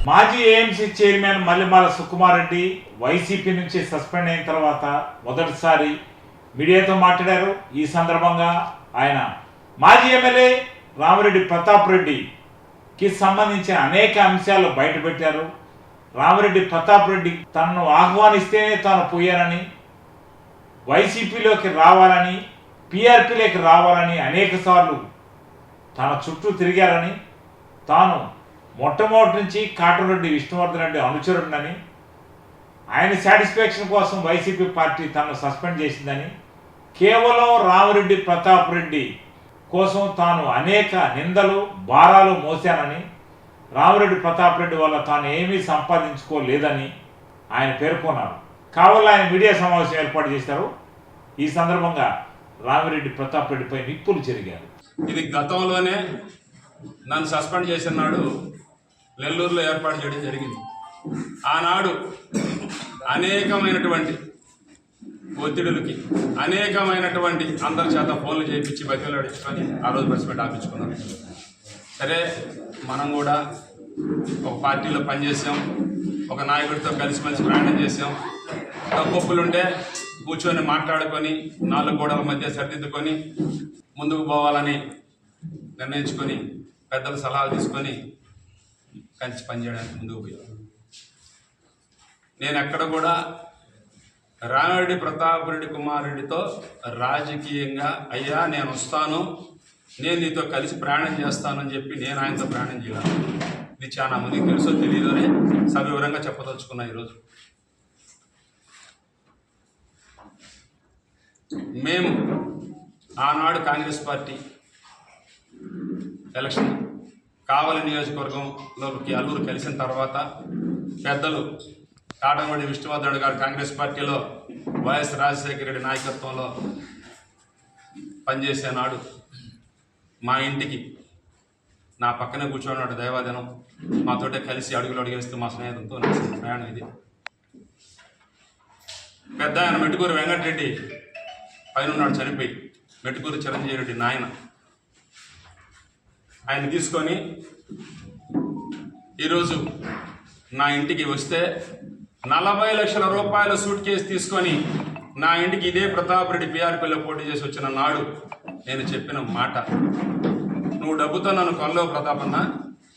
మాజీ AMC chairman Mallemala Sukumar Reddy YCP నుంచి suspend అయిన తర్వాత మొదటిసారి మీడియాతో మాట్లాడారు. ఈ సందర్భంగా ఆయన మాజీ ఎమ్మెల్యే రామిరెడ్డి ప్రతాప్ రెడ్డికి సంబంధించిన అనేక అంశాలు బయటపెట్టారు. రామిరెడ్డి ప్రతాప్ రెడ్డి తనను ఆహ్వానిస్తేనే తాను పోయానని, వైసీపీలోకి రావాలని, పీఆర్పీలోకి రావాలని అనేకసార్లు తన చుట్టూ తిరిగారని, తాను మొట్టమొదటి నుంచి కాటరెడ్డి విష్ణువర్ధన్ రెడ్డి అనుచరుడని, ఆయన సాటిస్ఫాక్షన్ కోసం వైసీపీ పార్టీ తనను సస్పెండ్ చేసిందని, కేవలం రామిరెడ్డి ప్రతాప్ రెడ్డి కోసం తాను అనేక నిందలు భారాలు మోశానని, రామిరెడ్డి ప్రతాప్ రెడ్డి వల్ల తాను ఏమీ సంపాదించుకోలేదని ఆయన పేర్కొన్నారు. కావాలని ఆయన మీడియా సమావేశం ఏర్పాటు చేశారు. ఈ సందర్భంగా రామిరెడ్డి ప్రతాప్ రెడ్డిపై నిప్పులు చెరిగారు. ఇది గతంలోనే నన్ను సస్పెండ్ చేసిన నాడు నెల్లూరులో ఏర్పాటు చేయడం జరిగింది. ఆనాడు అనేకమైనటువంటి ఒత్తిడులకి అనేకమైనటువంటి అందరి చేత ఫోన్లు చేయించి బతిలు అడిచుకొని ఆ రోజు ప్రెస్ మీట్ ఆపించుకున్నాను. సరే, మనం కూడా ఒక పార్టీలో పనిచేసాం, ఒక నాయకుడితో కలిసిమెలిసి ప్రయాణం చేసాం. తప్పులుంటే కూర్చొని మాట్లాడుకొని 4 గోడల మధ్య సరిదిద్దుకొని ముందుకు పోవాలని నిర్ణయించుకొని పెద్దల సలహాలు తీసుకొని కలిసి పనిచేయడానికి ముందుకు పోయాం. నేను ఎక్కడ కూడా రామిరెడ్డి ప్రతాప్ రెడ్డి కుమార్ రెడ్డితో రాజకీయంగా అయ్యా నేను వస్తాను, నేను నీతో కలిసి ప్రయాణం చేస్తానని చెప్పి నేను ఆయనతో ప్రయాణం చేయాలి. ఇది చాలా మందికి తెలుసో తెలియదు అని సవివరంగా చెప్పదలుచుకున్నా. ఈరోజు మేము ఆనాడు కాంగ్రెస్ పార్టీ ఎలక్షన్ కావలి నియోజకవర్గంలోకి అల్లూరు కలిసిన తర్వాత పెద్దలు కాటరెడ్డి విష్ణువర్ధన్ గారు కాంగ్రెస్ పార్టీలో వైఎస్ రాజశేఖర రెడ్డి నాయకత్వంలో పనిచేసే నాడు మా ఇంటికి నా పక్కనే కూర్చోన్నాడు దైవాదినం. మాతోటే కలిసి అడుగులు అడిగేస్తూ మా స్నేహితులతో ప్రయాణం ఇది. పెద్ద ఆయన మెట్టుకూరు వెంకటరెడ్డి పైన ఉన్నాడు చనిపోయి, మెట్టుకూరు చిరంజీవి రెడ్డి నాయన. ఆయన తీసుకొని ఈరోజు నా ఇంటికి వస్తే 40 లక్షల రూపాయల సూట్ కేసు తీసుకొని నా ఇంటికి ఇదే ప్రతాప్ రెడ్డి పీఆర్పీలో పోటీ చేసి వచ్చిన నాడు నేను చెప్పిన మాట, నువ్వు డబ్బుతో నన్ను కొనలేవు ప్రతాప్ అన్న,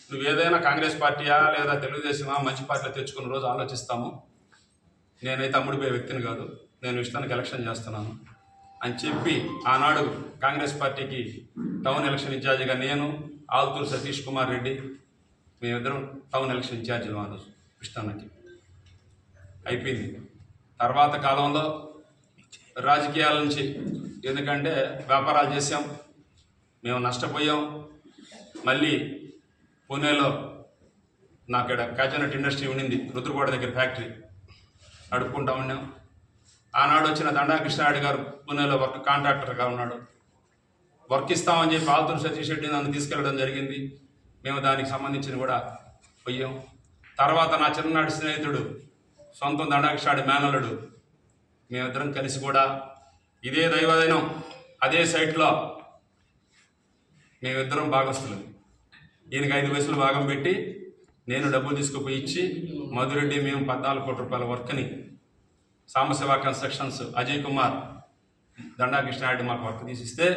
నువ్వు ఏదైనా కాంగ్రెస్ పార్టీయా లేదా తెలుగుదేశమా మంచి పార్టీలో తెచ్చుకున్న రోజు ఆలోచిస్తాము, నేనైతే అమ్ముడిపోయే వ్యక్తిని కాదు, నేను ఇష్టానికి ఎలక్షన్ చేస్తున్నాను అని చెప్పి ఆనాడు కాంగ్రెస్ పార్టీకి టౌన్ ఎలక్షన్ ఇన్ఛార్జిగా నేను, ఆల్తూరు సతీష్ కుమార్ రెడ్డి మేమిద్దరం టౌన్ ఎలక్షన్ ఇన్ఛార్జీలు ఆ రోజు ఇష్టానికి అయిపోయింది. తర్వాత కాలంలో రాజకీయాల నుంచి, ఎందుకంటే వ్యాపారాలు చేసాం, మేము నష్టపోయాం. మళ్ళీ పూణేలో నాకు ఇక్కడ క్యాచనట్ ఇండస్ట్రీ ఉండింది, రుద్రగోడ దగ్గర ఫ్యాక్టరీ నడుపుకుంటా ఉన్నాం. ఆనాడు వచ్చిన దండా కృష్ణారెడ్డి గారు పూణేలో వర్క్ కాంట్రాక్టర్గా ఉన్నాడు. వర్క్ ఇస్తామని చెప్పి ఆల్తూరు సతీష్ రెడ్డి నన్ను తీసుకెళ్ళడం జరిగింది. మేము దానికి సంబంధించిన కూడా పోయాం. తర్వాత నా చిన్ననాటి స్నేహితుడు సొంతం దండా కృష్ణారెడ్డి మేనల్లుడు మేమిద్దరం కలిసి కూడా ఇదే దైవదైనం అదే సైట్లో మేమిద్దరం భాగస్తులు. ఈయనకి 5 పైసలు భాగం పెట్టి నేను డబ్బులు తీసుకుపోయి ఇచ్చి మధురెడ్డి మేము 14 కోట్ల రూపాయల వర్క్ని సాంబశివ కన్స్ట్రక్షన్స్ అజయ్ కుమార్ దండా కృష్ణారెడ్డి మాకు వర్క్ తీసిస్తే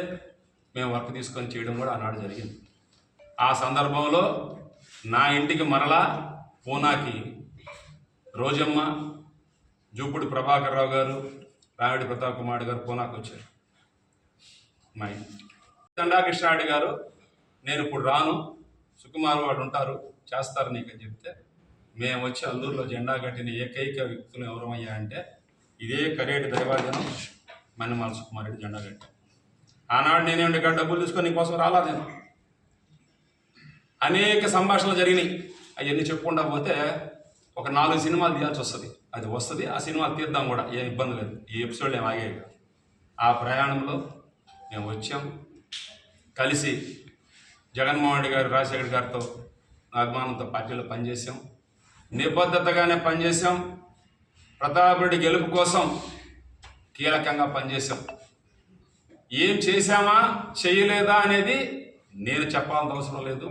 మేము వర్క్ తీసుకొని చేయడం కూడా ఆనాడు జరిగింది. ఆ సందర్భంలో నా ఇంటికి మరలా పూనాకి రోజమ్మ, జూపుడి ప్రభాకర్ రావు గారు, రామిరెడ్డి ప్రతాప్ కుమార్ గారు పూనాకు వచ్చారు. మా ఇంటికి దండా కృష్ణారెడ్డి గారు నేను ఇప్పుడు రాను, సుకుమార్ వాడు ఉంటారు చేస్తారు నీకు అని చెప్తే, మేము వచ్చి అల్లూరులో జెండా కట్టిన ఏకైక వ్యక్తులు ఎవరమయ్యా అంటే ఇదే కరేటి దైవాజనం మల్లెమాల సుకుమార్ రెడ్డి జెండా కట్టాను. ఆనాడు నేనేంటి ఇక్కడ డబ్బులు తీసుకొని నీకోసం రాలా, నేను అనేక సంభాషణలు జరిగినాయి. అవన్నీ చెప్పుకుంటా పోతే ఒక 4 సినిమాలు తీయాల్సి వస్తుంది. అది వస్తుంది, ఆ సినిమాలు తీద్దాం కూడా, ఏం ఇబ్బంది లేదు. ఈ ఎపిసోడ్లు ఏం ఆగాయి. ఆ ప్రయాణంలో మేము వచ్చాం, కలిసి జగన్మోహన్ రెడ్డి గారు రాజశేఖర్ గారితో అభిమానంతో పార్టీలో పనిచేసాం, నిబద్ధతగానే పనిచేసాం. ప్రతాప్ రెడ్డి గెలుపు కోసం కీలకంగా పనిచేసాం. ఏం చేశామా చేయలేదా అనేది నేను చెప్పాల్సిన అవసరం లేదు.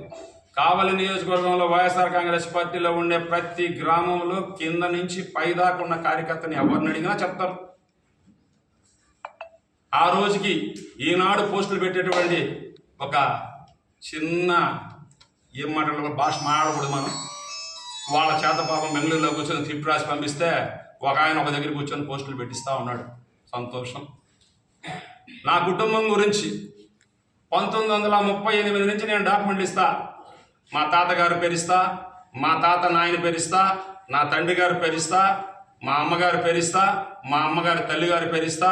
కావలి నియోజకవర్గంలో వైఎస్ఆర్ కాంగ్రెస్ పార్టీలో ఉండే ప్రతి గ్రామంలో కింద నుంచి పైదాకా ఉన్న కార్యకర్తని ఎవరిని అడిగినా చెప్తారు. ఆ రోజుకి ఈనాడు పోస్టులు పెట్టేటువంటి ఒక చిన్న ఏం మాట్లాడాలి భాష మాట్లాడకూడదు మనం. వాళ్ళ చేత పాపం బెంగళూరులో కూర్చొని స్క్రిప్ట్ రాసి పంపిస్తే ఒక ఆయన ఒక దగ్గర కూర్చొని పోస్టులు పెట్టిస్తూ ఉన్నాడు. సంతోషం. నా కుటుంబం గురించి 1938 నుంచి నేను డాక్యుమెంట్లు ఇస్తా. మా తాతగారు పేరిస్తా, మా తాత నాయన పేరిస్తా, నా తండ్రి గారు పేరిస్తా, మా అమ్మగారు పేరిస్తా, మా అమ్మగారి తల్లిగారి పేరిస్తా,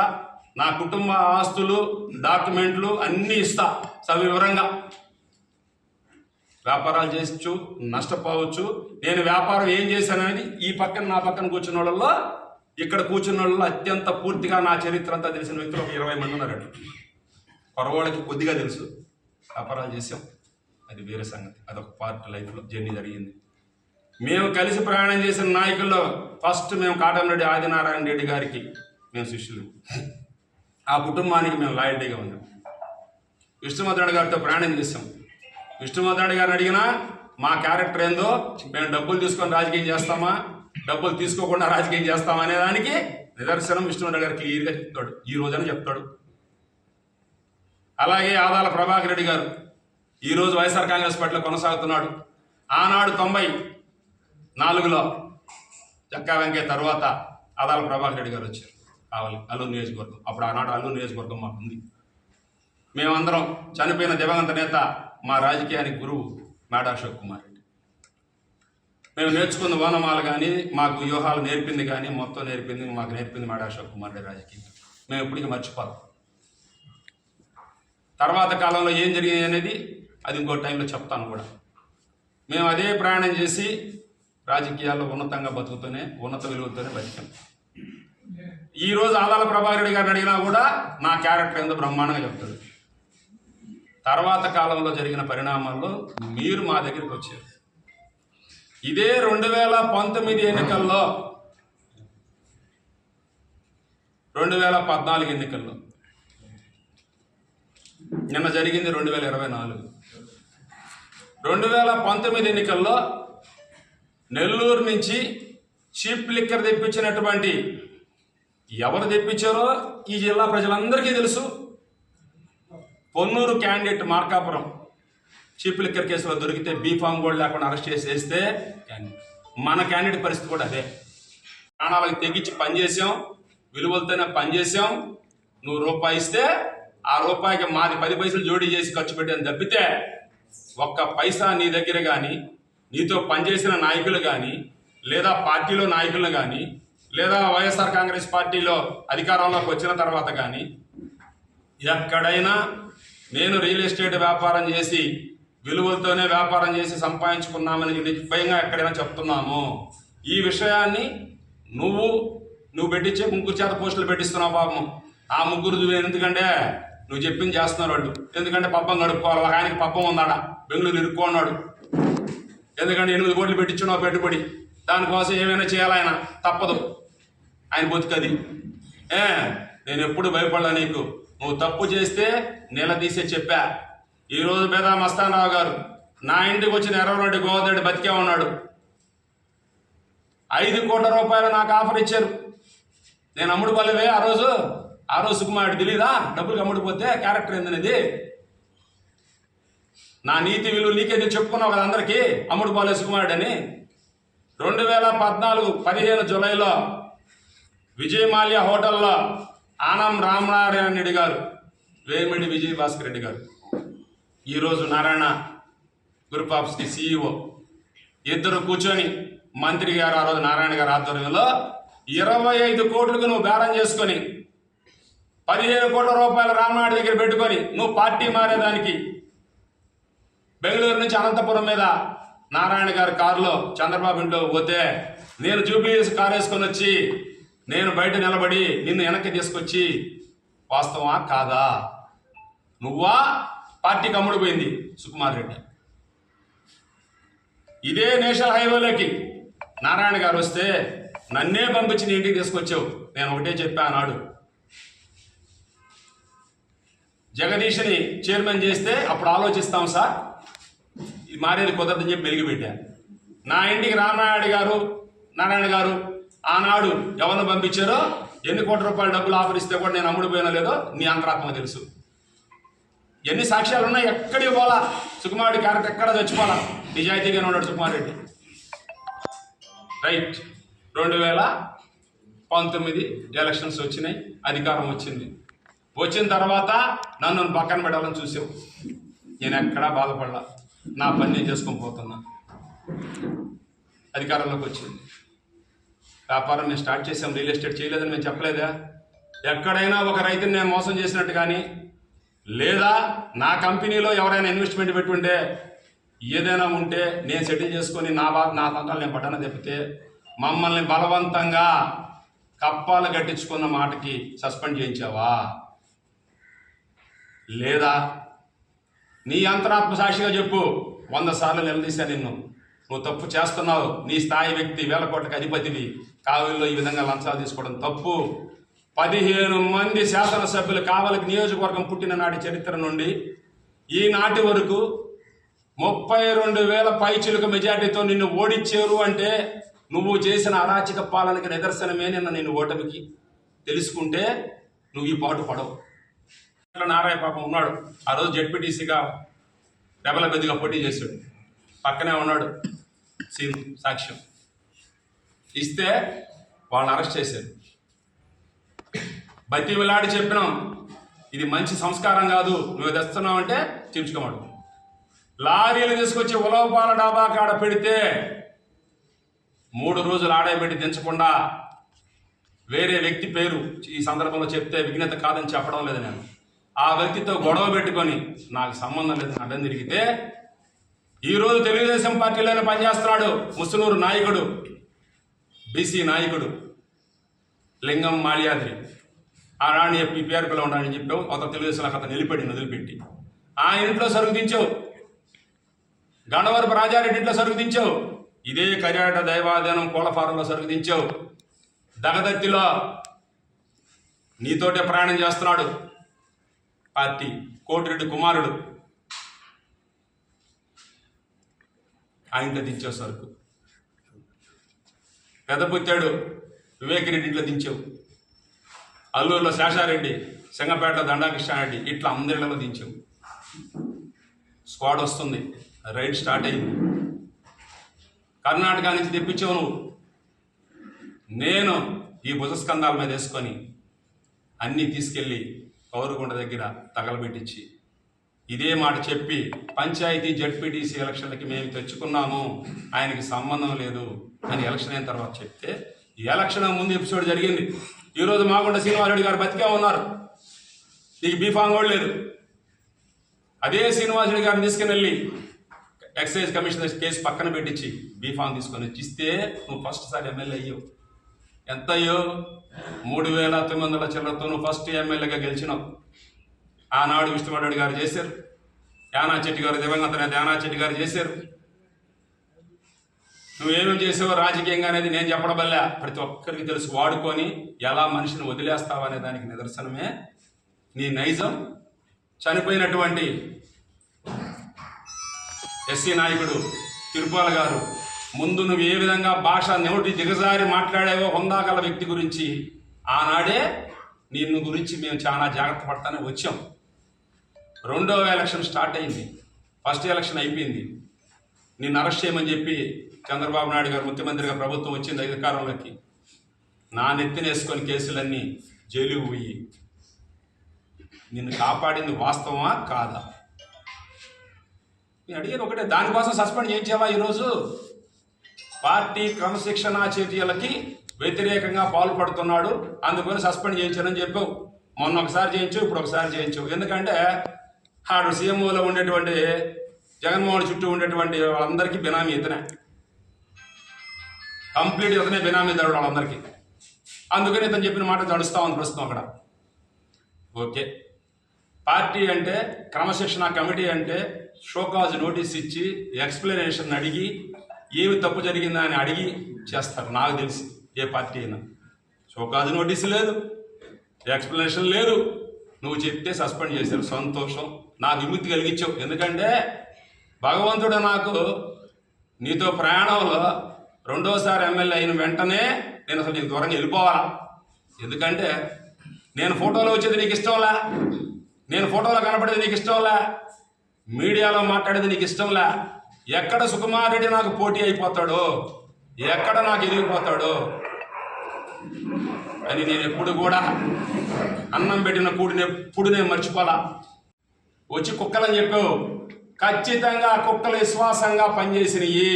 నా కుటుంబ ఆస్తులు డాక్యుమెంట్లు అన్నీ ఇస్తా సవివరంగా. వ్యాపారాలు చేయొచ్చు, నష్టపోవచ్చు. నేను వ్యాపారం ఏం చేశాననేది ఈ పక్కన నా పక్కన కూర్చున్న వాళ్ళలో, ఇక్కడ కూర్చున్న వాళ్ళలో అత్యంత పూర్తిగా నా చరిత్ర అంతా తెలిసిన వ్యక్తులు ఒక 20 మంది ఉన్నారండి. పొరవాళ్ళకి కొద్దిగా తెలుసు. వ్యాపారాలు చేసాం, అది వేరే సంగతి. అదొక పార్ట్ లైఫ్లో జర్నీ జరిగింది. మేము కలిసి ప్రయాణం చేసిన నాయకుల్లో ఫస్ట్ మేము కాటంరెడ్డి ఆదినారాయణ రెడ్డి గారికి మేము శిష్యులు. ఆ కుటుంబానికి మేము లాయల్టీగా ఉన్నాం. విష్ణువర్ధన్ గారితో ప్రయాణం చేసాం. విష్ణువర్ధన్ గారిని అడిగినా మా క్యారెక్టర్ ఏందో, మేము డబ్బులు తీసుకొని రాజకీయం చేస్తామా, డబ్బులు తీసుకోకుండా రాజకీయం చేస్తామా అనే దానికి నిదర్శనం విష్ణువర్ధన్ గారు క్లియర్గా చెప్తాడు. ఈ రోజని చెప్తాడు. అలాగే ఆదాల ప్రభాకర్ రెడ్డి గారు ఈరోజు వైఎస్ఆర్ కాంగ్రెస్ పార్టీలో కొనసాగుతున్నాడు. ఆనాడు 94లో జక్కా వెంకయ్య తర్వాత ఆదాల ప్రభాకర్ రెడ్డి గారు వచ్చారు. కావాలి అల్లూరు నియోజకవర్గం. అప్పుడు ఆనాడు అల్లూరు నియోజకవర్గం మాకు ఉంది. మేమందరం చనిపోయిన దివంగత నేత మా రాజకీయానికి గురువు మేడ అశోక్ కుమార్ రెడ్డి. మేము నేర్చుకున్న ఓనమాలు కానీ, మాకు వ్యూహాలు నేర్పింది కానీ, మొత్తం మాకు నేర్పింది మేడ అశోక్ కుమార్ రెడ్డి రాజకీయం. మేము ఎప్పటికీ మర్చిపోతాం. తర్వాత కాలంలో ఏం జరిగింది అనేది అది ఇంకో టైంలో చెప్తాను కూడా. మేము అదే ప్రయాణం చేసి రాజకీయాల్లో ఉన్నతంగా బతుకుతూనే, ఉన్నత విలువలతోనే బతికాం. ఈరోజు ఆదాల ప్రభాకర్ రెడ్డి గారిని అడిగినా కూడా నా క్యారెక్టర్ ఎంతో బ్రహ్మాండంగా చెప్తాడు. తర్వాత కాలంలో జరిగిన పరిణామాల్లో మీరు మా దగ్గరికి వచ్చారు. ఇదే 2019 ఎన్నికల్లో, 2014 ఎన్నికల్లో, నిన్న జరిగింది 2024. 2019 ఎన్నికల్లో నెల్లూరు నుంచి చీప్ లిక్కర్ తెప్పించినటువంటి ఎవరు తెప్పించారో ఈ జిల్లా ప్రజలందరికీ తెలుసు. Ponnuru candidate Markapuram cheap liquor కేసులో దొరికితే బీఫామ్ కూడా లేకుండా అరెస్ట్ చేసేస్తే మన క్యాండిడేట్ పరిస్థితి కూడా అదే. ప్రాణాలకు తెగించి పనిచేసాం, విలువలతోనే పనిచేసాం. నువ్వు రూపాయి ఇస్తే ఆ రూపాయికి మాది 10 పైసలు జోడీ చేసి ఖర్చు పెట్టాను తప్పితే ఒక్క పైసా నీ దగ్గర కానీ, నీతో పనిచేసిన నాయకులు కానీ, లేదా పార్టీలో నాయకులు కానీ, లేదా వైఎస్ఆర్ కాంగ్రెస్ పార్టీలో అధికారంలోకి వచ్చిన తర్వాత కానీ ఎక్కడైనా నేను రియల్ ఎస్టేట్ వ్యాపారం చేసి విలువలతోనే వ్యాపారం చేసి సంపాదించుకున్నామని నిర్భయంగా ఎక్కడైనా చెప్తున్నాము. ఈ విషయాన్ని నువ్వు పెట్టించే ముగ్గురు చేత పోస్టులు పెట్టిస్తున్నావు పాపం. ఆ ముగ్గురు ఎందుకంటే నువ్వు చెప్పింది చేస్తున్నారు వాళ్ళు. ఎందుకంటే పబ్బం గడుపుకోవాలి. ఒక ఆయనకి పబ్బం ఉందాడ, బెంగళూరు ఇరుక్కున్నాడు. ఎందుకంటే 8 కోట్లు పెట్టించున్నావు పెట్టుబడి. దానికోసం ఏమైనా చేయాలి, ఆయన తప్పదు, ఆయన బతుకది. నేను ఎప్పుడు భయపడలా నీకు. నువ్వు తప్పు చేస్తే నిలదీసే చెప్పా. ఈరోజు బేదా మస్తాన్ రావు గారు నా ఇంటికి వచ్చిన ఎర్రరెడ్డి గోవర్ధన్ బతికే ఉన్నాడు. 5 కోట్ల రూపాయలు నాకు ఆఫర్ ఇచ్చారు. నేను అమ్ముడు పల్లెవే ఆ రోజు సుకుమారుడు తెలీదా డబ్బులకు అమ్ముడిపోతే క్యారెక్టర్ ఏందనేది. నా నీతి విలువ నీకేది చెప్పుకున్నావు కదా అందరికీ, అమ్ముడు పాలే సుకుమారుడు అని. 2014 15 జూలైలో విజయమాల్య హోటల్లో ఆనం రామనారాయణ రెడ్డి గారు, వేమిడి విజయ భాస్కర్ రెడ్డి గారు, ఈరోజు నారాయణ గ్రూప్ ఆఫ్ CEO ఇద్దరు కూర్చొని మంత్రి గారు ఆ రోజు నారాయణ గారు ఆధ్వర్యంలో 25 కోట్లకు నువ్వు బేరం చేసుకొని 15 కోట్ల రూపాయలు రామనాయుడు దగ్గర పెట్టుకొని నువ్వు పార్టీ మారేదానికి బెంగళూరు నుంచి అనంతపురం మీద నారాయణ గారి కారులో చంద్రబాబు ఇంట్లో పోతే నేను జూబ్లీహిల్స్ కారు వేసుకొని వచ్చి నేను బయట నిలబడి నిన్ను వెనక్కి తీసుకొచ్చి వాస్తవా కాదా, నువ్వా పార్టీకి అమ్ముడిపోయింది సుకుమార్ రెడ్డి. ఇదే నేషనల్ హైవేలోకి నారాయణ గారు వస్తే నన్నే పంపించి నీ ఇంటికి తీసుకొచ్చావు. నేను ఒకటే చెప్పా అన్నాడు, జగదీష్ని చైర్మన్ చేస్తే అప్పుడు ఆలోచిస్తాం సార్, మారేది కుదరదని చెప్పి మెలిగిపెట్టా. నా ఇంటికి నారాయణ గారు ఆనాడు ఎవరిని పంపించారో, ఎన్ని కోట్ల రూపాయల డబ్బులు ఆఫర్ ఇస్తే కూడా నేను అమ్ముడిపోయినా లేదో నీ అంతరాత్మ తెలుసు. ఎన్ని సాక్ష్యాలు ఉన్నాయి, ఎక్కడికి పోలా. సుకుమార్ రెడ్డి క్యారెక్టర్ ఎక్కడ చచ్చిపోలా, నిజాయితీగానే ఉన్నాడు సుకుమార్ రెడ్డి. రైట్. 2019 ఎలక్షన్స్ వచ్చినాయి, అధికారం వచ్చింది. వచ్చిన తర్వాత నన్ను పక్కన పెట్టాలని చూసావు. నేను ఎక్కడా బాధపడలా, నా పని నేను చేసుకొని పోతున్నా. అధికారంలోకి వచ్చింది, వ్యాపారం మేము స్టార్ట్ చేసాం. రియల్ ఎస్టేట్ చేయలేదని మేము చెప్పలేదా? ఎక్కడైనా ఒక రైతుని నేను మోసం చేసినట్టు కానీ, లేదా నా కంపెనీలో ఎవరైనా ఇన్వెస్ట్మెంట్ పెట్టుంటే ఏదైనా ఉంటే నేను సెటిల్ చేసుకొని నా తంటాలు నేను పడ్డాను తప్పితే మమ్మల్ని బలవంతంగా కప్పాలు కట్టించుకున్న మాటకి సస్పెండ్ చేయించావా? లేదా నీ అంతరాత్మ సాక్షిగా చెప్పు. 100 సార్లు నిలదీశా నిన్ను. నువ్వు తప్పు చేస్తున్నావు. నీ స్థాయి వ్యక్తి, 1000 కోట్లకి అధిపతివి. కావలిలో ఈ విధంగా లంచాలు తీసుకోవడం తప్పు. 15 మంది శాసనసభ్యులు కావలికి నియోజకవర్గం పుట్టిన నాటి చరిత్ర నుండి ఈనాటి వరకు 32,000 పైచిలుక మెజార్టీతో నిన్ను ఓడించారు అంటే నువ్వు చేసిన అరాచక పాలనకి నిదర్శనమే నిన్ను ఓటమికి. తెలుసుకుంటే నువ్వు ఈ పాటు పడవు. నారాయణ పాపం ఉన్నాడు, ఆ రోజు జెడ్పీటీసీగా రెబల బెద్దిగా పోటీ చేశాడు. పక్కనే ఉన్నాడు సీన్ సాక్ష్యం ఇస్తే వాళ్ళని అరెస్ట్ చేశారు. బతి విలాడి చెప్పినాం, ఇది మంచి సంస్కారం కాదు, నువ్వు తెస్తున్నావు అంటే చించుకోమాడు. లారీలు తీసుకొచ్చి ఉలవపాల డాబా కాడ పెడితే 3 రోజులు ఆడబెట్టి దించకుండా వేరే వ్యక్తి పేరు ఈ సందర్భంలో చెప్తే విఘ్నత కాదని చెప్పడం లేదు. నేను ఆ వ్యక్తితో గొడవ పెట్టుకొని నాకు సంబంధం లేదు అడ్డం తిరిగితే, ఈరోజు తెలుగుదేశం పార్టీలోనే పనిచేస్తున్నాడు ముసునూరు నాయకుడు, బీసీ నాయకుడు లింగం మాల్యాద్రి. ఆ రాణి చెప్పి పేరుకులో ఉండాలని చెప్పావు. అతను తెలుగుదేశం అతను వదిలిపెట్టి ఆ ఇంట్లో సరుకు దించావు. గండవరపు రాజారెడ్డి ఇంట్లో సరుకు దించావు. ఇదే కర్యాట దైవాధీనం కోళ్ళఫారంలో సరుకు దించావు. దగదత్తిలో నీతోటే ప్రయాణం చేస్తున్నాడు పార్టీ కోటిరెడ్డి కుమారుడు, ఆయనతో దించావు సరుకు. పెద్దపుత్తాడు వివేకిరెడ్డి ఇంట్లో దించావు. అల్లూరులో శేషారెడ్డి, సింగపేటలో దండాకృష్ణారెడ్డి, ఇట్లా అందరిలో దించావు. స్క్వాడ్ వస్తుంది, రైడ్ స్టార్ట్ అయింది. కర్ణాటక నుంచి తెప్పించావు నువ్వు. నేను ఈ భుజస్కంధాల మీద వేసుకొని అన్నీ తీసుకెళ్ళి పౌరగుండ దగ్గర తగలబెట్టించి ఇదే మాట చెప్పి పంచాయతీ జడ్పీటీసీ ఎలక్షన్లకి మేము తెచ్చుకున్నాము, ఆయనకి సంబంధం లేదు అని ఎలక్షన్ అయిన తర్వాత చెప్తే, ఈ ఎలక్షన్ ముందు ఎపిసోడ్ జరిగింది. ఈరోజు మాగుంట శ్రీనివాసరెడ్డి గారు బతికే ఉన్నారు, నీకు బీఫామ్ కూడా లేదు. అదే శ్రీనివాసరెడ్డి గారిని తీసుకుని వెళ్ళి ఎక్సైజ్ కమిషనర్ కేసు పక్కన పెట్టించి బీఫామ్ తీసుకొని ఇస్తే నువ్వు ఫస్ట్ సారి ఎమ్మెల్యే అయ్యావు. ఎంత అయ్యావు? 3,900 చిల్లరతో నువ్వు ఫస్ట్ ఎమ్మెల్యేగా గెలిచినావు. ఆనాడు విష్ణువర్ధన్ గారు చేశారు, యానా చెట్టి గారు, దివంగత యానా చెట్టి గారు చేశారు. నువ్వేమేమి చేసావో రాజకీయంగా అనేది నేను చెప్పడం వల్ల ప్రతి ఒక్కరికి తెలుసు. వాడుకొని ఎలా మనిషిని వదిలేస్తావు అనే దానికి నిదర్శనమే నీ నైజం. చనిపోయినటువంటి ఎస్సీ నాయకుడు తిరుపాల గారు ముందు నువ్వు ఏ విధంగా భాష నోటి దిగజారి మాట్లాడావో హొందాగల వ్యక్తి గురించి ఆనాడే నిన్ను గురించి మేము చాలా జాగ్రత్త పడతానే వచ్చాం. 2వ ఎలక్షన్ స్టార్ట్ అయింది, ఫస్ట్ ఎలక్షన్ అయిపోయింది. నిన్ను అరెస్ట్ చేయమని చెప్పి చంద్రబాబు నాయుడు గారు ముఖ్యమంత్రిగా ప్రభుత్వం వచ్చింది అధికారంలోకి. నా నెత్తినేసుకొని కేసులన్నీ జైలుకు పోయి నిన్ను కాపాడింది వాస్తవమా కాదా? నేను అడిగేది ఒకటే, దానికోసం సస్పెండ్ చేయించావా? ఈరోజు పార్టీ క్రమశిక్షణా చర్యలకి వ్యతిరేకంగా పాల్పడుతున్నాడు, అందుకని సస్పెండ్ చేయించానని చెప్పావు. మొన్న ఒకసారి చేయించు, ఇప్పుడు ఒకసారి చేయించు. ఎందుకంటే ఆడు సీఎంఓలో ఉండేటువంటి జగన్మోహన్ చుట్టూ ఉండేటువంటి వాళ్ళందరికీ బినామీ ఇతనే, కంప్లీట్ ఇతనే బినామీ దాడు వాళ్ళందరికీ. అందుకని ఇతను చెప్పిన మాట నడుస్తామని ప్రస్తుతం అక్కడ. ఓకే, పార్టీ అంటే క్రమశిక్షణ కమిటీ అంటే షోకాజ్ నోటీస్ ఇచ్చి ఎక్స్ప్లెనేషన్ అడిగి ఏమి తప్పు జరిగిందా అని అడిగి చేస్తారు. నాకు తెలిసి ఏ పార్టీ అయినా షోకాజ్ నోటీస్ లేదు, ఎక్స్ప్లెనేషన్ లేదు. నువ్వు చెప్తే సస్పెండ్ చేశారు, సంతోషం. నా విముక్తి కలిగించావు. ఎందుకంటే భగవంతుడు నాకు నీతో ప్రయాణంలో రెండోసారి ఎమ్మెల్యే అయిన వెంటనే నేను అసలు నీకు దూరంగా వెళ్ళిపోవాలా. ఎందుకంటే నేను ఫోటోలో వచ్చేది నీకు ఇష్టంలా, నేను ఫోటోలో కనపడేది నీకు ఇష్టంలా, మీడియాలో మాట్లాడేది నీకు ఇష్టంలా. ఎక్కడ సుకుమార్ రెడ్డి నాకు పోటీ అయిపోతాడో, ఎక్కడ నాకు ఎదిగిపోతాడో అని నేను ఎప్పుడు కూడా అన్నం పెట్టిన కూడిని ఎప్పుడు నేను మర్చిపోలా. వచ్చి కుక్కలని చెప్పావు, ఖచ్చితంగా కుక్కలు విశ్వాసంగా పనిచేసినవి.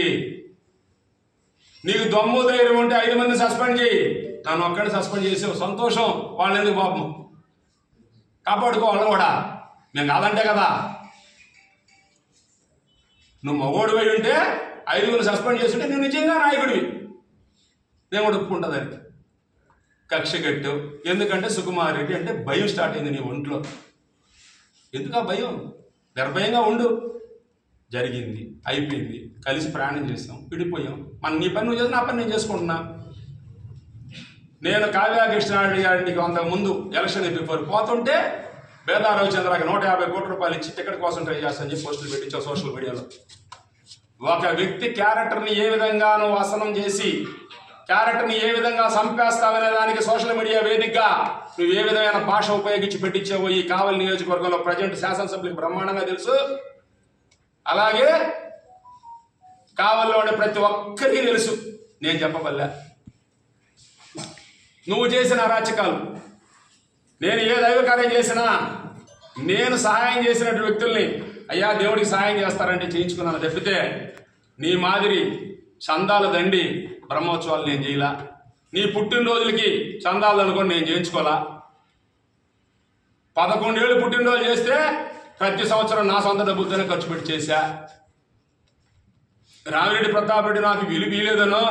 నీకు దమ్ము ధైర్యం ఉంటే 5 మంది సస్పెండ్ చేయి, నన్ను ఒక్కడిని సస్పెండ్ చేసావు, సంతోషం. వాళ్ళని ఎందుకు పాపం కాపాడుకో, వాళ్ళు కూడా. మేము కాదంటే కదా, నువ్వు మగోడు పోయి ఉంటే 5 సస్పెండ్ చేస్తుంటే నువ్వు నిజంగా నాయకుడివి, నేను కూడా ఒప్పుకుంటుందని. కక్ష కట్టు. ఎందుకంటే సుకుమార్ రెడ్డి అంటే భయం స్టార్ట్ అయింది నీ ఒంట్లో. ఎందుకు ఆ భయం? నిర్భయంగా ఉండు. జరిగింది, అయిపోయింది, కలిసి ప్రయాణం చేస్తాం, విడిపోయాం. నీ పని నువ్వు చేసి నా పని నేను చేసుకుంటున్నా. నేను కావ్య కృష్ణారెడ్డి గారికి అంతకుముందు ఎలక్షన్ బిఫోర్ పోతుంటే బేదా రవిచంద్రకి 150 కోట్ల రూపాయలు ఇచ్చి టికెట్ కోసం ట్రై చేస్తానని చెప్పి పోస్టులు పెట్టించావు సోషల్ మీడియాలో. ఒక వ్యక్తి క్యారెక్టర్ని ఏ విధంగా నువ్వు అసనం చేసి క్యారెక్టర్ని ఏ విధంగా చంపేస్తావనే దానికి సోషల్ మీడియా వేదికగా నువ్వు ఏ విధమైన భాష ఉపయోగించి పెట్టించావో ఈ కావలి నియోజకవర్గంలో ప్రజెంట్ శాసనసభ్యులకు బ్రహ్మాండంగా తెలుసు. అలాగే కావలిలో ఉండే ప్రతి ఒక్కరికి తెలుసు. నేను చెప్పబల్లా నువ్వు చేసిన అరాచకాలు. నేను ఏ దైవ కార్యం చేసినా నేను సహాయం చేసినట్టు వ్యక్తుల్ని అయ్యా దేవుడికి సహాయం చేస్తారంటే చేయించుకున్నాను తప్పితే నీ మాదిరి చందాలు దండి బ్రహ్మోత్సవాలు నేను చేయలా. నీ పుట్టినరోజులకి చందాలు అనుకొని నేను చేయించుకోవాలా. 11 ఏళ్ళు పుట్టినరోజు చేస్తే ప్రతి సంవత్సరం నా సొంత డబ్బులతోనే ఖర్చు పెట్టి చేశా. రామిరెడ్డి ప్రతాప్ రెడ్డి నాకు విలువ ఇవ్వలేదనో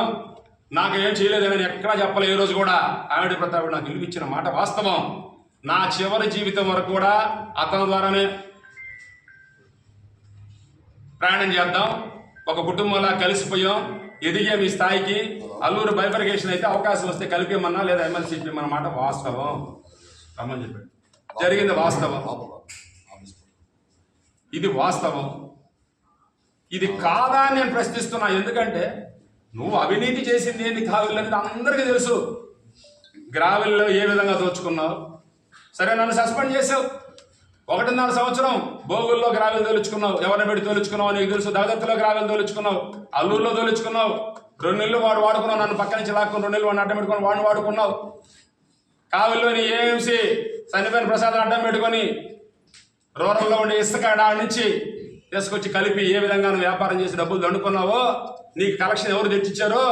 నాకు ఏం చేయలేదని ఎక్కడా చెప్పలే. ఈ రోజు కూడా రామిరెడ్డి ప్రతాప్ రెడ్డి నాకు విలువ ఇచ్చిన మాట వాస్తవం. నా చివరి జీవితం వరకు కూడా అతని ద్వారానే ప్రయాణం చేద్దాం, ఒక కుటుంబంలా కలిసిపోయాం, ఎదిగే మీ స్థాయికి. అల్లూరు బైఫర్కేషన్ అయితే అవకాశం వస్తే కలిపేమన్నా లేదా ఎమ్మెల్సీ ఇప్పమన్న మాట వాస్తవం. రమ్మని చెప్పాడు, జరిగింది వాస్తవం. ఇది వాస్తవం. ఇది కాదా అని నేను ప్రశ్నిస్తున్నా. ఎందుకంటే నువ్వు అవినీతి చేసింది ఏంది కావిల్ అనేది అందరికీ తెలుసు. గ్రావిల్లో ఏ విధంగా దోచుకున్నావు. సరే, నన్ను సస్పెండ్ చేసావు. 1.5 సంవత్సరం భోగుల్లో గ్రావిల్ తోలుచుకున్నావు. ఎవరిని పెట్టి తోలుచుకున్నావు నీకు తెలుసు. దగదత్తులో గ్రావిల్ తోలుచుకున్నావు, అల్లూరులో తోలుచుకున్నావు. 2 నెలలు వాడు వాడుకున్నావు, నన్ను పక్క నుంచి లాక్కుని 2 నెలలు వాడిని అడ్డం పెట్టుకొని వాడిని వాడుకున్నావు. కావిల్లోని ఏఎంసీ చనిపోయిన ప్రసాదం అడ్డం పెట్టుకొని రూరల్లో ఉండే ఇసుక ఆడ నుంచి తీసుకొచ్చి కలిపి ఏ విధంగా నువ్వు వ్యాపారం చేసి డబ్బులు దండుకున్నావో, నీకు కలెక్షన్ ఎవరు తెచ్చిచ్చారో,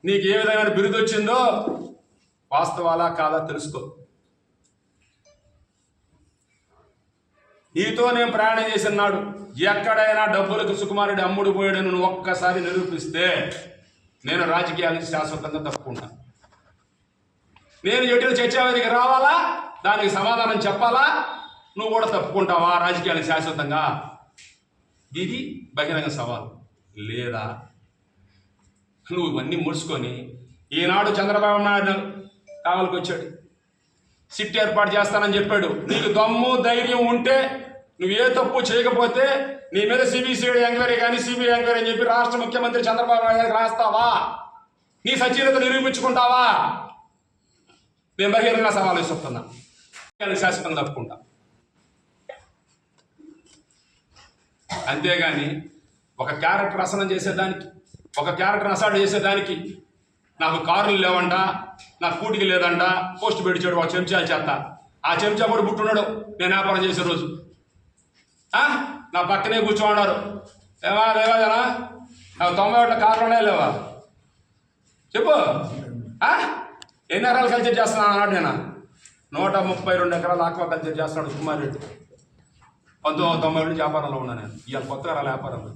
నీకు ఏ విధమైన బిరుదు వచ్చిందో వాస్తవాలా కాదా తెలుసుకో. నీతో నేను ప్రయాణం చేసిన నాడు ఎక్కడైనా డబ్బులకు సుకుమార్ రెడ్డి అమ్ముడు పోయాడని నువ్వు ఒక్కసారి నిరూపిస్తే నేను రాజకీయాలకు శాశ్వతంగా తప్పుకుంటా. నేను ఎటుల చర్చావేదికి రావాలా, దానికి సమాధానం చెప్పాలా, నువ్వు కూడా తప్పుకుంటావా రాజకీయాలకు శాశ్వతంగా? ఇది బహిరంగ సవాలు. లేదా నువ్వు ఇవన్నీ ముడుచుకొని ఈనాడు చంద్రబాబు నాయుడు కావలికి వచ్చాడు, సిట్ ఏర్పాటు చేస్తానని చెప్పాడు. నీకు దమ్ము ధైర్యం ఉంటే నువ్వు ఏ తప్పు చేయకపోతే నీ మీద సిబిసిఐడి ఎంక్వైరీ కానీ సిబిఐ ఎంక్వైరీ అని చెప్పి రాష్ట్ర ముఖ్యమంత్రి చంద్రబాబు నాయుడు గారికి రాస్తావా? నీ సచీలత నిరూపించుకుంటావా? నేను బహిరంగ సవాలు ఇస్తున్నా. శాశ్వతంగా తప్పుకుంటా. అంతేగాని ఒక క్యారెక్టర్ అసనం చేసేదానికి, ఒక క్యారెక్టర్ అసాల్ట్ చేసేదానికి నాకు కారులు లేవంట, నాకు కూటికి లేదంట, పోస్ట్ పెట్టించాడు ఒక చెంచాల చేత. ఆ చెంచా కూడా పుట్టున్నాడు నేను వ్యాపారం చేసే రోజు. నా పక్కనే కూర్చోమన్నారు. ఏమా లేవాదనా, నాకు 91 కార్లు ఉన్నాయి లేవా చెప్పు. ఎన్ని ఎకరాలు కల్చర్ చేస్తున్నాను అన్నాడు. నేను 132 ఎకరాలు ఆక్వా కల్చర్ చేస్తున్నాడు సుకుమార్ రెడ్డి. 1990 నుంచి వ్యాపారంలో ఉన్నాను నేను. ఇవాళ కొత్తగా రాలి వ్యాపారంలో.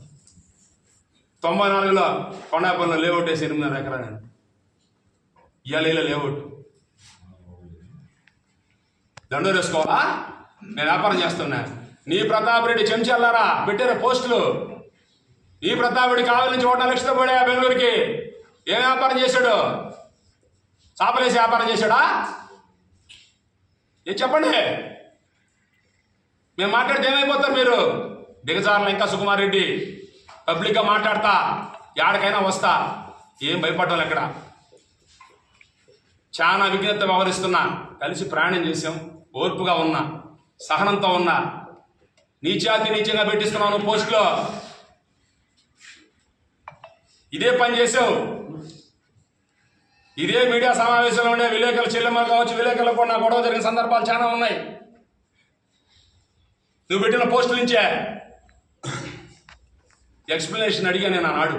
94లో కొండాపల్లిలో లేఅవుట్ వేసి 8.5 ఎకరాలు నేను. ఇవాళ ఇలా లేఅవుట్ దండోరు వేసుకోవాలా? నేను వ్యాపారం చేస్తున్నా. నీ ప్రతాప్ రెడ్డి చెంచాలారా పెట్టారా పోస్టులు. నీ ప్రతాప్ రెడ్డి కావాలి నుంచి 1 లక్షతో పడా బెంగళూరుకి. ఏం వ్యాపారం చేశాడు? చాపలేసి వ్యాపారం చేశాడా? ఏం చెప్పండి. మేము మాట్లాడితే ఏమైపోతారు మీరు? దిగజారులు ఇంకా సుకుమార్ రెడ్డి పబ్లిక్గా మాట్లాడతా, ఎక్కడికైనా వస్తా, ఏం భయపడ్డాను ఎక్కడ. చాలా విజ్ఞత వ్యవహరిస్తున్నా, కలిసి ప్రయాణం చేసాం, ఓర్పుగా ఉన్నా, సహనంతో ఉన్నా. నీచంగా పెట్టిస్తున్నాను పోస్టులో, ఇదే పని చేసావు. ఇదే మీడియా సమావేశంలో ఉండే విలేకరుల చెల్లెమ్మలు కావచ్చు, విలేకరులకు కూడా నా గొడవ జరిగిన సందర్భాలు చాలా ఉన్నాయి. నువ్వు పెట్టిన పోస్టుల నుంచే ఎక్స్ప్లెనేషన్ అడిగా నేను ఆనాడు.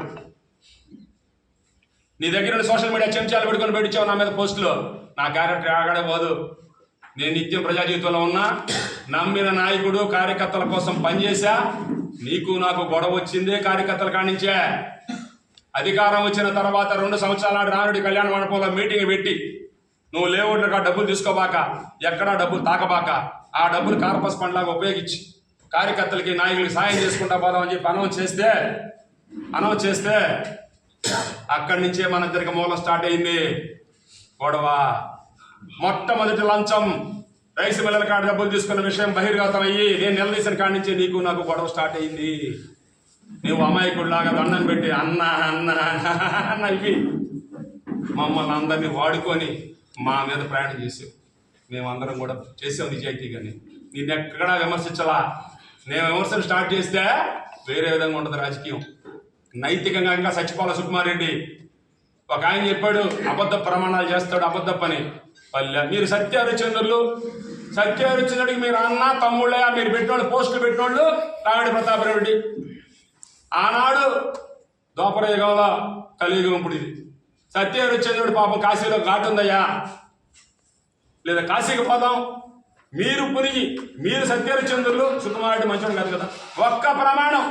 నీ దగ్గర సోషల్ మీడియా చెంచాలు పెట్టుకొని పెట్టించావు నా మీద పోస్టులు. నా క్యారెక్టర్ ఆగడే పోదు. నేను నిత్యం ప్రజా జీవితంలో ఉన్నా, నమ్మిన నాయకుడు కార్యకర్తల కోసం పనిచేశా. నీకు నాకు గొడవ వచ్చిందే కార్యకర్తల కానించే. అధికారం వచ్చిన తర్వాత 2 సంవత్సరాల నాడు రానుడి కళ్యాణ మండపంలో మీటింగ్ పెట్టి, నువ్వు లేఅవుట్లుగా డబ్బులు తీసుకోబాక, ఎక్కడా డబ్బులు తాకబాక, ఆ డబ్బులు కార్పస్ ఫండ్ లాగా ఉపయోగించి కార్యకర్తలకి నాయకులకి సాయం చేసుకుంటా పోదామని చెప్పి అనౌన్స్ చేస్తే అక్కడి నుంచే మన ఇద్దరికి మూలం స్టార్ట్ అయింది గొడవ. మొట్టమొదటి లంచం రైస్ మిల్లల కాడ డబ్బులు తీసుకున్న విషయం బహిర్గతం అయ్యి నేను నిలదీసిన కాడి నుంచి నీకు నాకు గొడవ స్టార్ట్ అయింది. నువ్వు అమాయకుడిలాగా దండం పెట్టి అన్న అన్న అన్న ఇవి మమ్మల్ని అందరినీ వాడుకొని మా మీద ప్రయాణం చేసావు. మేమందరం కూడా చేసాం నిజాయితీగాని. నిన్నెక్కడా విమర్శించలా. నేను విమర్శలు స్టార్ట్ చేస్తే వేరే విధంగా ఉంటుంది రాజకీయం. నైతికంగా ఇంకా సచ్చిపాల సుకుమార్ రెడ్డి ఒక ఆయన చెప్పాడు, అబద్ధ ప్రమాణాలు చేస్తాడు, అబద్ధ పని. మీరు సత్యహరిచంద్రుడికి మీరు అన్న తమ్ముళ్ళ మీరు పెట్టినోళ్ళు పోస్టులు పెట్టినోళ్ళు తామిడి ప్రతాప్ రెడ్డి. ఆనాడు దోపర యుగంలో కలియుగం ఇప్పుడు ఇది. సత్యహరిచంద్రుడు పాపం కాశీలో ఘాటు ఉందయ్యా, లేదా కాశీకి పోదాం. మీరు పునిగి మీరు సత్యహరిచంద్రులు, సుకుమార్ రెడ్డి మంచోడు కాదు కదా. ఒక్క ప్రమాణం,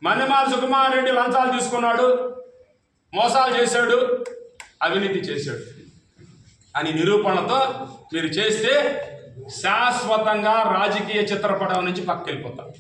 మన్నెమాల సుకుమార్ రెడ్డి లంచాలు తీసుకున్నాడు, మోసాలు చేశాడు, అవినీతి చేశాడు అని నిరూపణలతో మీరు చేస్తే శాశ్వతంగా రాజకీయ చిత్రపటం నుంచి పక్కకెళ్ళిపోతారు.